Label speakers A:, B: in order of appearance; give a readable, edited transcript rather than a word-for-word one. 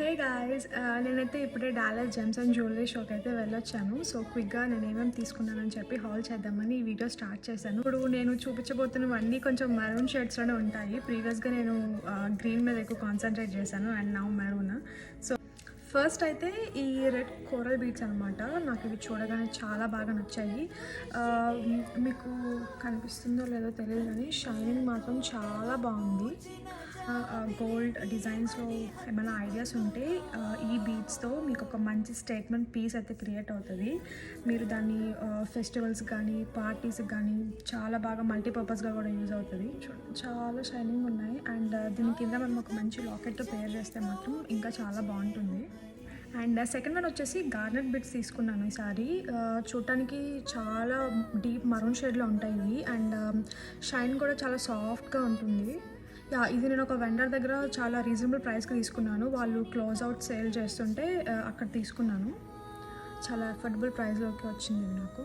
A: Hey guys, నేనైతే ఇప్పుడే Dallas Gems and jewellery షోకి అయితే వెళ్ళొచ్చాను. సో క్విక్గా నేను ఏమేమి తీసుకున్నానని చెప్పి హాల్ చేద్దామని ఈ వీడియో స్టార్ట్ చేశాను. ఇప్పుడు నేను చూపించబోతున్నవన్నీ కొంచెం మెరూన్ షేడ్స్లోనే ఉంటాయి. ప్రీవియస్గా నేను గ్రీన్ మీద ఎక్కువ కాన్సన్ట్రేట్ చేశాను and now maroon. So first అయితే ఈ రెడ్ కోరల్ బీడ్స్ అనమాట. నాకు ఇవి చూడగానే చాలా బాగా నచ్చాయి. మీకు కనిపిస్తుందో లేదో తెలియదు కానీ షైనింగ్ మాత్రం చాలా బాగుంది. గోల్డ్ డిజైన్స్లో ఏమైనా ఐడియాస్ ఉంటే ఈ బీడ్స్తో మీకు ఒక మంచి స్టేట్మెంట్ పీస్ అయితే క్రియేట్ అవుతుంది. మీరు దాన్ని ఫెస్టివల్స్ కానీ పార్టీస్కి కానీ చాలా బాగా మల్టీపర్పస్గా కూడా యూజ్ అవుతుంది. చాలా షైనింగ్ ఉన్నాయి అండ్ దీని కింద మనం ఒక మంచి లాకెట్తో పేర్ చేస్తే మాత్రం ఇంకా చాలా బాగుంటుంది. అండ్ సెకండ్ వన్ వచ్చేసి గార్నెట్ బిట్స్ తీసుకున్నాను ఈసారి. చూడటానికి చాలా డీప్ మరూన్ షేడ్లో ఉంటాయి ఇవి అండ్ షైన్ కూడా చాలా సాఫ్ట్గా ఉంటుంది. ఇది నేను ఒక వెండర్ దగ్గర చాలా రీజనబుల్ ప్రైస్కి తీసుకున్నాను. వాళ్ళు క్లోజ్ అవుట్ సేల్ చేస్తుంటే అక్కడ తీసుకున్నాను. చాలా అఫోర్డబుల్ ప్రైస్లోకి వచ్చింది ఇది నాకు.